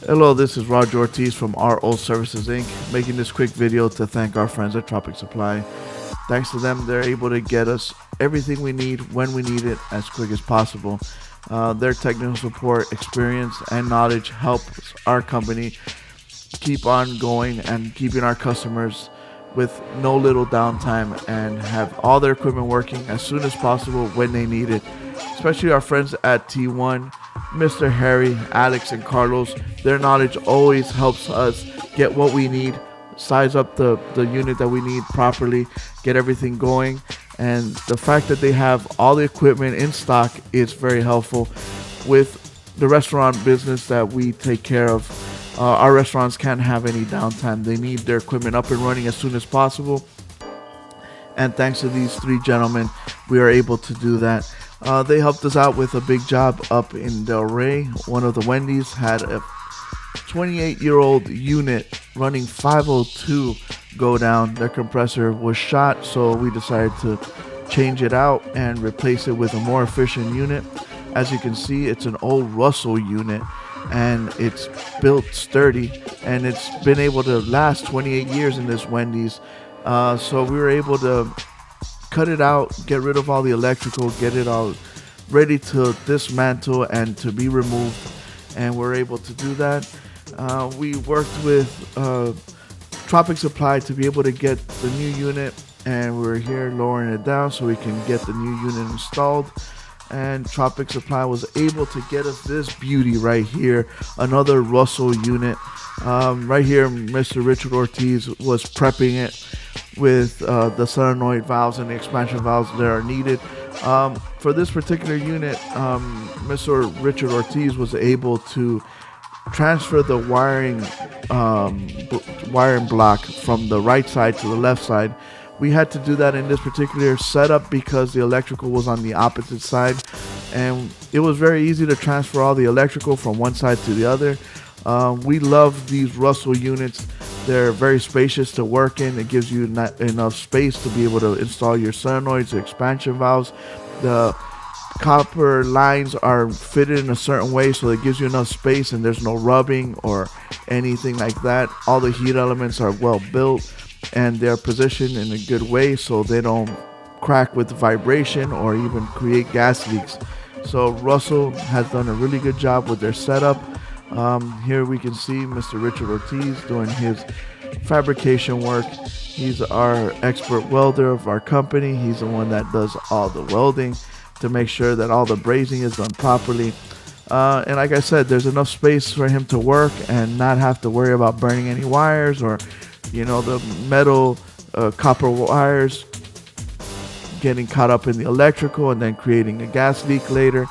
Hello, this is Roger Ortiz from RO Services Inc. making this quick video to thank our friends at Tropic Supply. Thanks to them, they're able to get us everything we need when we need it as quick as possible. Their technical support, experience, and knowledge helps our company keep on going and keeping our customers with no little downtime and have all their equipment working as soon as possible when they need it. Especially our friends at T1, Mr. Harry, Alex, and Carlos. Their knowledge always helps us get what we need, size up the unit that we need properly, get everything going. And the fact that they have all the equipment in stock is very helpful with the restaurant business that we take care of. Our restaurants can't have any downtime. They need their equipment up and running as soon as possible. And thanks to these three gentlemen, we are able to do that. They helped us out with a big job up in Del Rey. One of the Wendy's had a 28-year-old unit running 502 go down. Their compressor was shot, so we decided to change it out and replace it with a more efficient unit. As you can see, it's an old Russell unit, and it's built sturdy, and it's been able to last 28 years in this Wendy's. So we were able to cut it out, get rid of all the electrical, get it all ready to dismantle and to be removed, and we're able to do that. We worked with Tropic Supply to be able to get the new unit, and we're here lowering it down so we can get the new unit installed. And Tropic Supply was able to get us this beauty right here, another Russell unit. Right here, Mr. Richard Ortiz was prepping it with the solenoid valves and the expansion valves that are needed. For this particular unit, Mr. Richard Ortiz was able to transfer the wiring block from the right side to the left side. We had to do that in this particular setup because the electrical was on the opposite side, and it was very easy to transfer all the electrical from one side to the other. We love these Russell units. They're very spacious to work in. It gives you enough space to be able to install your solenoids, the expansion valves. The copper lines are fitted in a certain way, so it gives you enough space and there's no rubbing or anything like that. All the heat elements are well built and they're positioned in a good way so they don't crack with vibration or even create gas leaks. So Russell has done a really good job with their setup. Here we can see Mr. Richard Ortiz doing his fabrication work. He's our expert welder of our company. He's the one that does all the welding to make sure that all the brazing is done properly. And like I said, there's enough space for him to work and not have to worry about burning any wires or, the metal copper wires getting caught up in the electrical and then creating a gas leak later.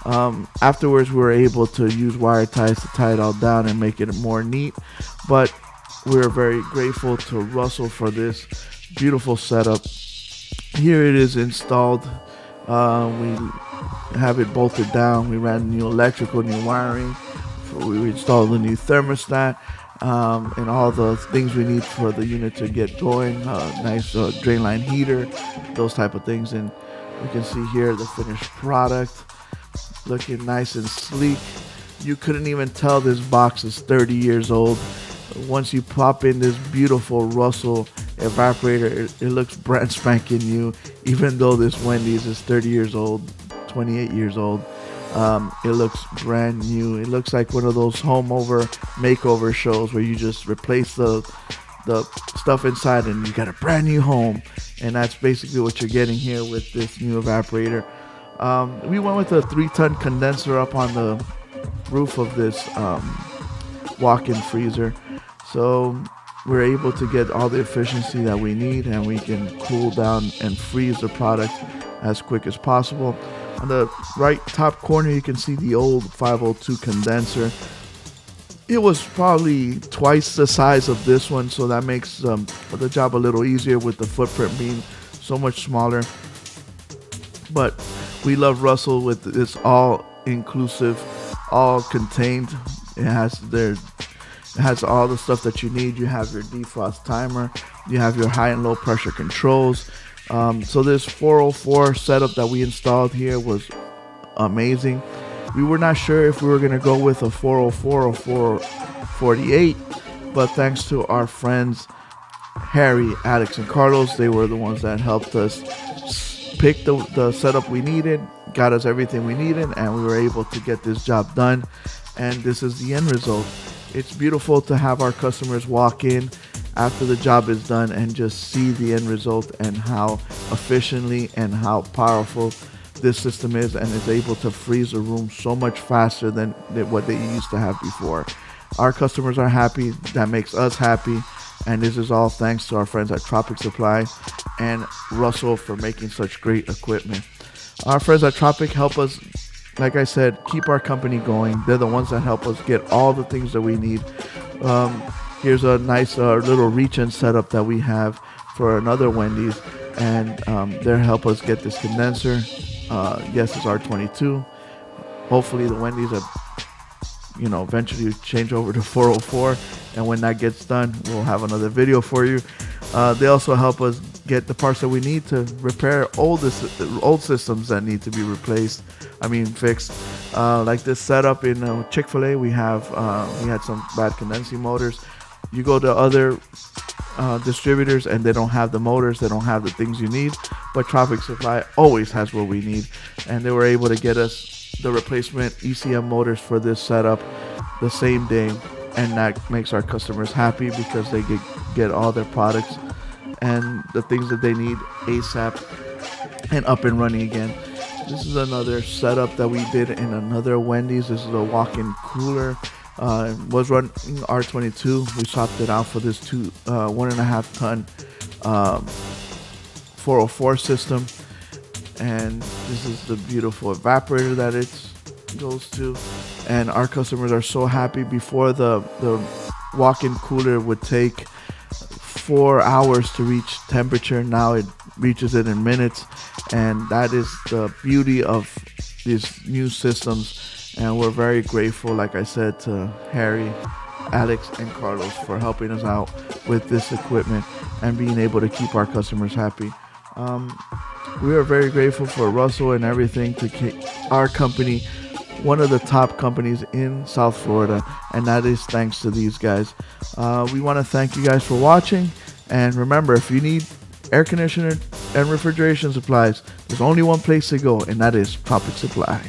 Afterwards, we were able to use wire ties to tie it all down and make it more neat. But we're very grateful to Russell for this beautiful setup. Here it is installed. We have it bolted down. We ran new electrical, new wiring. We installed the new thermostat and all the things we need for the unit to get going. Nice drain line heater, those type of things. And you can see here the finished product. Looking nice and sleek. You couldn't even tell this box is 30 years old. Once you pop in this beautiful Russell evaporator, it looks brand spanking new. Even though this Wendy's is 30 years old, 28 years old, it looks brand new. It looks like one of those home makeover shows where you just replace the stuff inside and you got a brand new home. And that's basically what you're getting here with this new evaporator. We went with a 3-ton condenser up on the roof of this walk-in freezer, so we're able to get all the efficiency that we need, and we can cool down and freeze the product as quick as possible. On the right top corner, you can see the old 502 condenser. It was probably twice the size of this one, so that makes the job a little easier with the footprint being so much smaller. But we love Russell with this all-inclusive, all-contained. It has all the stuff that you need. You have your defrost timer. You have your high and low pressure controls. So this 404 setup that we installed here was amazing. We were not sure if we were going to go with a 404 or 448, but thanks to our friends Harry, Alex, and Carlos, they were the ones that helped us pick the setup we needed, got us everything we needed, and we were able to get this job done. And this is the end result. It's beautiful to have our customers walk in after the job is done and just see the end result and how efficiently and how powerful this system is, and is able to freeze a room so much faster than what they used to have before. Our customers are happy. That makes us happy. And this is all thanks to our friends at Tropic Supply and Russell for making such great equipment. Our friends at Tropic help us, like I said, keep our company going. They're the ones that help us get all the things that we need. Here's a nice little reach-in setup that we have for another Wendy's, and they help us get this condenser. Yes, it's R22. Hopefully the Wendy's are, eventually change over to 404, and when that gets done, we'll have another video for you. They also help us get the parts that we need to repair old systems that need to be fixed. Like this setup in Chick-fil-A, we had some bad condensing motors. You go to other distributors and they don't have the motors, they don't have the things you need, but Tropic Supply always has what we need, and they were able to get us the replacement ECM motors for this setup the same day, and that makes our customers happy because they get all their products and the things that they need ASAP and up and running again. This is another setup that we did in another Wendy's. This is a walk-in cooler. It was running R22. We swapped it out for this 1.5 ton 404 system, and this is the beautiful evaporator that it goes to. And our customers are so happy. Before the walk-in cooler would take 4 hours to reach temperature, now it reaches it in minutes, and that is the beauty of these new systems. And we're very grateful, like I said, to Harry, Alex, and Carlos for helping us out with this equipment and being able to keep our customers happy. We are very grateful for Russell and everything to keep our company one of the top companies in South Florida, and that is thanks to these guys. We want to thank you guys for watching, and remember, if you need air conditioner and refrigeration supplies, there's only one place to go, and that is Tropic Supply.